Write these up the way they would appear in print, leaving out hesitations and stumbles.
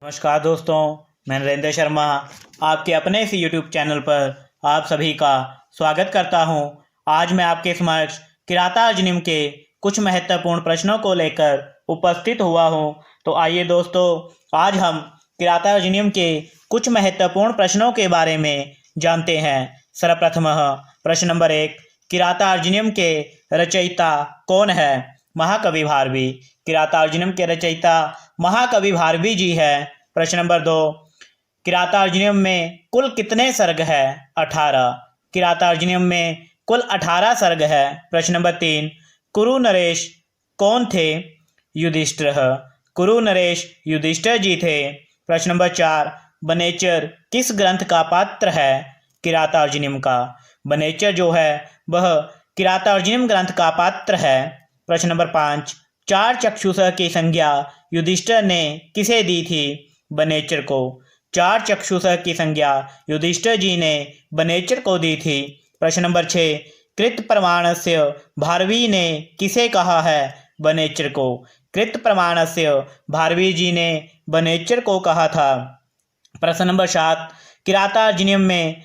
नमस्कार दोस्तों, मैं नरेंद्र शर्मा आपके अपने इस YouTube चैनल पर आप सभी का स्वागत करता हूं। आज मैं आपके समक्ष किरातार्जुनीय के कुछ महत्वपूर्ण प्रश्नों को लेकर उपस्थित हुआ हूं। तो आइए दोस्तों, आज हम किरातार्जुनीय के कुछ महत्वपूर्ण प्रश्नों के बारे में जानते हैं। सर्वप्रथम प्रश्न नंबर 1, किरातार्जुनीय के रचयिता कौन है? महाकवि भारवी। किरातार्जुनीय के रचयिता महाकवि भारवी जी है। प्रश्न नंबर 2, किरातार्जुनीय में कुल कितने सर्ग है? 18। किरातार्जुनीय में कुल 18 सर्ग है। प्रश्न नंबर 3, कुरु नरेश कौन थे? युधिष्ठिर। कुरु नरेश युधिष्ठिर जी थे। प्रश्न नंबर 4, बनेचर किस ग्रंथ का पात्र है? किरातार्जुनीय का। बनेचर जो है वह किरातार्जुनीय ग्रंथ का पात्र है। प्रश्न नंबर 5, चार चक्षुष की संज्ञा युधिष्ठिर ने किसे दी थी? बनेचर को। चार चक्षुष की संज्ञा युधिष्ठिर जी ने बनेचर को दी थी। प्रश्न नंबर 6, कृत प्रमाणस्य भारवी ने किसे कहा है? बनेचर को। कृत प्रमाणस्य भारवी जी ने बनेचर को कहा था। प्रश्न नंबर 7, किरातार्जुनीय में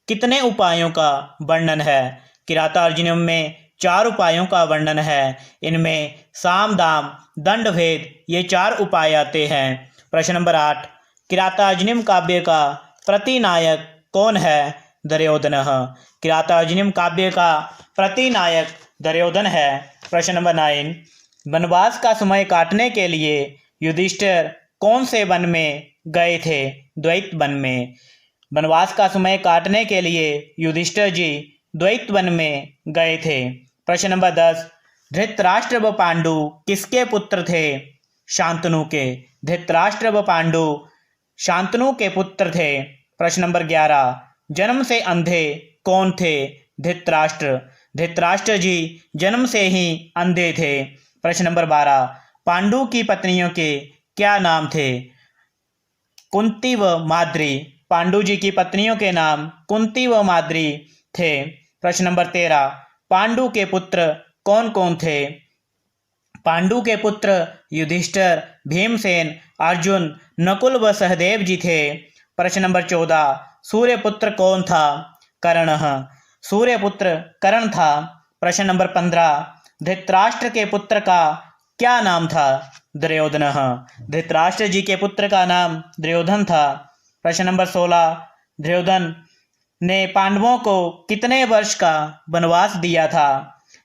कितने उपायों का वर्णन है? किरातार्जुनीय में 4 उपायों का वर्णन है। इनमें साम दाम दंड भेद ये 4 उपाय आते हैं। प्रश्न नंबर 8, किरातार्जुनीय काव्य का प्रतिनायक कौन है? दुर्योधन। किरातार्जुनीय काव्य का प्रतिनायक दुर्योधन है। प्रश्न नंबर 9, वनवास का समय काटने के लिए युधिष्ठिर कौन से वन में गए थे? द्वैत वन में। वनवास का समय काटने के लिए युधिष्ठिर जी द्वैत वन में गए थे। प्रश्न नंबर 10, धृतराष्ट्र व पांडु किसके पुत्र थे? शांतनु के। धृतराष्ट्र व पांडु शांतनु के पुत्र थे। प्रश्न नंबर 11, जन्म से अंधे कौन थे? धृतराष्ट्र। धृतराष्ट्र जी जन्म से ही अंधे थे। प्रश्न नंबर 12, पांडु की पत्नियों के क्या नाम थे? कुंती व माद्री। पांडु जी की पत्नियों के नाम कुंती व माद्री थे। प्रश्न नंबर 13, पांडु के पुत्र कौन कौन थे? पांडु के पुत्र युधिष्ठिर, भीमसेन, अर्जुन, नकुल व सहदेव जी थे। प्रश्न नंबर 14, सूर्यपुत्र कौन था? कर्ण। सूर्यपुत्र कर्ण था। प्रश्न नंबर 15, धृतराष्ट्र के पुत्र का क्या नाम था? दुर्योधन। धृतराष्ट्र जी के पुत्र का नाम दुर्योधन था। प्रश्न नंबर 16, दुर्योधन ने पांडवों को कितने वर्ष का वनवास दिया था?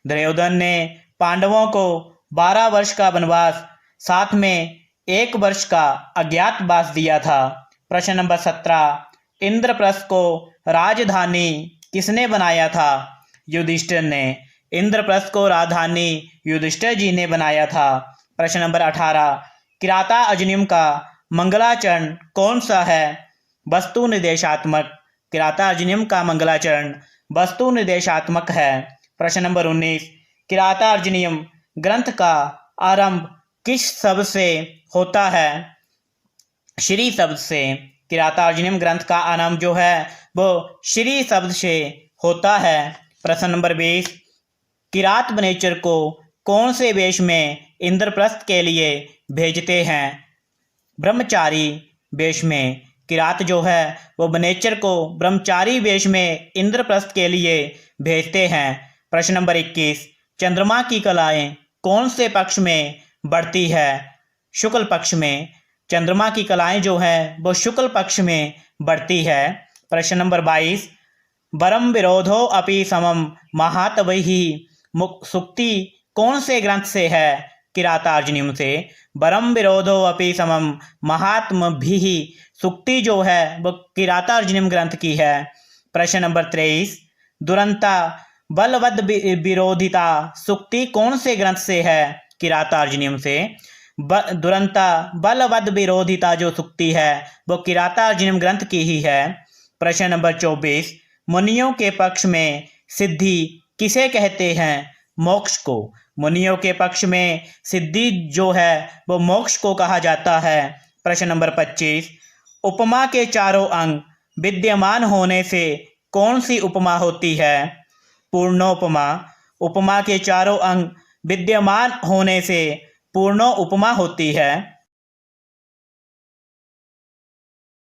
दुर्योधन ने पांडवों को 12 वर्ष का वनवास, साथ में 1 वर्ष का अज्ञातवास दिया था। प्रश्न नंबर 17, इंद्रप्रस्थ को राजधानी किसने बनाया था? युधिष्ठिर ने। इंद्रप्रस्थ को राजधानी युधिष्ठिर जी ने बनाया था। प्रश्न नंबर 18, किरातार्जुनीय का मंगलाचरण कौन सा है? वस्तु निर्देशात्मक। किरातार्जुनीय का मंगलाचरण वस्तु निर्देशात्मक है। प्रश्न नंबर 19, किरातार्जुनीय ग्रंथ का आरंभ किस शब्द से होता है? श्री शब्द से। किरातार्जुनीय ग्रंथ का आरंभ जो है वो श्री शब्द से होता है। प्रश्न नंबर 20, किरात बनेचर को कौन से वेश में इंद्रप्रस्थ के लिए भेजते हैं? ब्रह्मचारी वेश में। किरात जो है वो बनेचर को ब्रह्मचारी वेश में इंद्रप्रस्थ के लिए भेजते हैं। प्रश्न नंबर 21, चंद्रमा की कलाएं कौन से पक्ष में बढ़ती है? शुक्ल पक्ष में। चंद्रमा की कलाएं जो है वो शुक्ल पक्ष में बढ़ती है। प्रश्न नंबर 22, वरम विरोधो अपि समम महातवहि सुक्ति कौन से ग्रंथ से है? किरातार्जुनीय से। वरम विरोधो अपि समम महात्मभिः सुक्ति जो है वो किरातार्जुनीय ग्रंथ की है। प्रश्न नंबर 23, दुरंता बलवद विरोधिता सुक्ति कौन से ग्रंथ से है? किरातार्जुनीय से। दुरंता बलवद विरोधिता जो सुक्ति है वो किरातार्जुनीय ग्रंथ की ही है। प्रश्न नंबर 24, मुनियों के पक्ष में सिद्धि किसे कहते हैं? मोक्ष को। मुनियों के पक्ष में सिद्धि जो है वो मोक्ष को कहा जाता है। प्रश्न नंबर 25, उपमा के चारों अंग विद्यमान होने से कौन सी उपमा होती है? पूर्णोपमा। उपमा के चारों अंग विद्यमान होने से पूर्णो उपमा होती है।